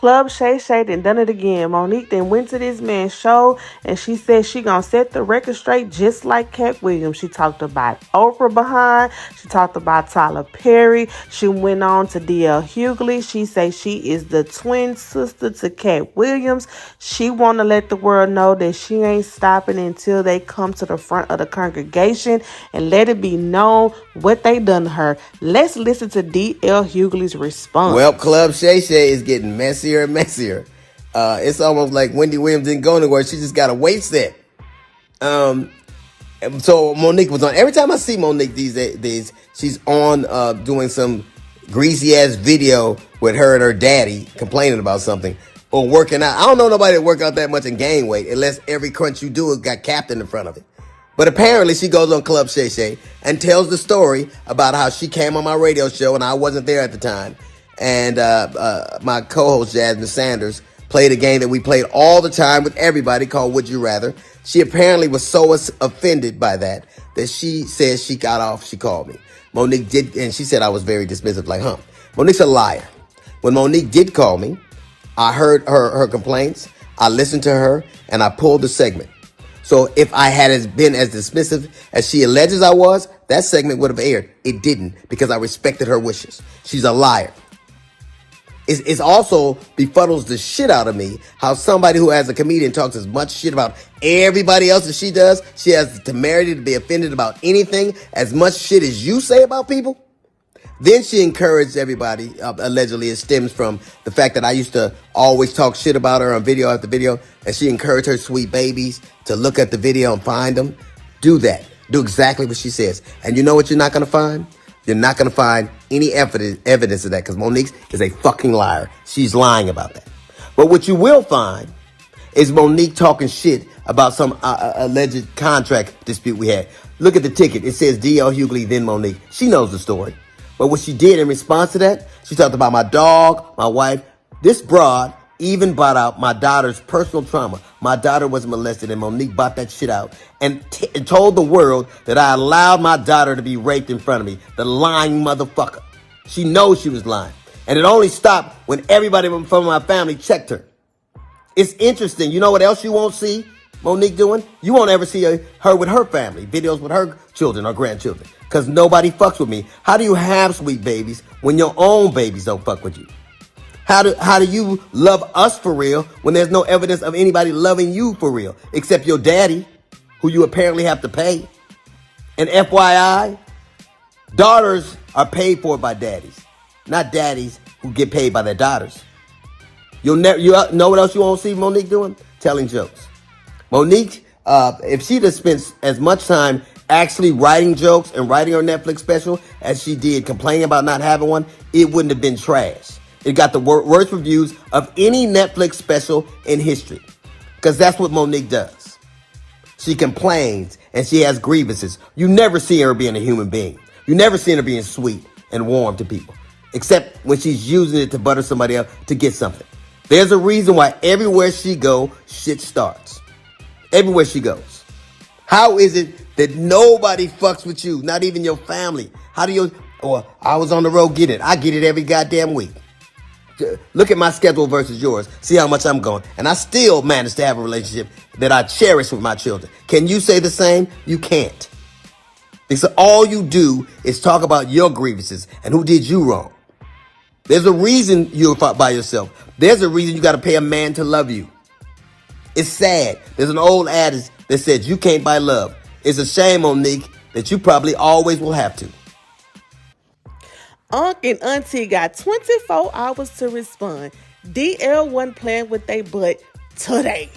Club Shay done it again. Monique then went to this man's show and she said she gonna set the record straight just like Cat Williams. She talked about Oprah behind. She talked about Tyler Perry. She went on to DL Hughley. She said she is the twin sister to Cat Williams. She wanna let the world know that she ain't stopping until they come to the front of the congregation and let it be known what they done to her. Let's listen to DL Hughley's response. Well, Club Shay is getting messier and messier. It's almost like Wendy Williams didn't go anywhere. She just got a weight set. So Monique was on. Every time I see Monique these days, she's on doing some greasy ass video with her and her daddy complaining about something or working out. I don't know nobody that work out that much and gain weight unless every crunch you do got Captain in front of it. But apparently she goes on Club Shay and tells the story about how she came on my radio show and I wasn't there at the time. And my co-host Jasmine Sanders played a game that we played all the time with everybody called Would You Rather. She apparently was so offended by that she says she got off. She called me. Monique did, and she said I was very dismissive, like, Monique's a liar. When Monique did call me, I heard her complaints. I listened to her, and I pulled the segment. So if I had been as dismissive as she alleges I was, that segment would have aired. It didn't because I respected her wishes. She's a liar. It's also befuddles the shit out of me how somebody who as a comedian talks as much shit about everybody else as she does. She has the temerity to be offended about anything as much shit as you say about people. Then she encouraged everybody, allegedly it stems from the fact that I used to always talk shit about her on video after video, and she encouraged her sweet babies to look at the video and find them. Do that. Do exactly what she says. And you know what you're not going to find? You're not going to find any evidence of that because Monique is a fucking liar. She's lying about that. But what you will find is Monique talking shit about some alleged contract dispute we had. Look at the ticket. It says D.L. Hughley, then Monique. She knows the story. But what she did in response to that, she talked about my dog, my wife. This broad even brought out my daughter's personal trauma. My daughter was molested, and Monique brought that shit out and told the world that I allowed my daughter to be raped in front of me. The lying motherfucker. She knows she was lying. And it only stopped when everybody from my family checked her. It's interesting. You know what else you won't see Monique doing? You won't ever see her with her family, videos with her children or grandchildren, because nobody fucks with me. How do you have sweet babies when your own babies don't fuck with you? How do you love us for real when there's no evidence of anybody loving you for real, except your daddy, who you apparently have to pay? And FYI, daughters are paid for by daddies, not daddies who get paid by their daughters. You know what else you won't see Monique doing? Telling jokes. Monique, if she'd have spent as much time actually writing jokes and writing her Netflix special as she did complaining about not having one, it wouldn't have been trash. It got the worst reviews of any Netflix special in history. Because that's what Monique does. She complains and she has grievances. You never see her being a human being. You never see her being sweet and warm to people. Except when she's using it to butter somebody up to get something. There's a reason why everywhere she goes, shit starts. Everywhere she goes. How is it that nobody fucks with you? Not even your family. How do you... Or I was on the road getting it. I get it every goddamn week. Look at my schedule versus yours. See how much I'm going. And I still manage to have a relationship that I cherish with my children. Can you say the same? You can't. Because all you do is talk about your grievances and who did you wrong. There's a reason you're by yourself. There's a reason you got to pay a man to love you. It's sad. There's an old adage that says you can't buy love. It's a shame, Monique, that you probably always will have to. Unc and Auntie got 24 hours to respond. DL wasn't playing with they butt today.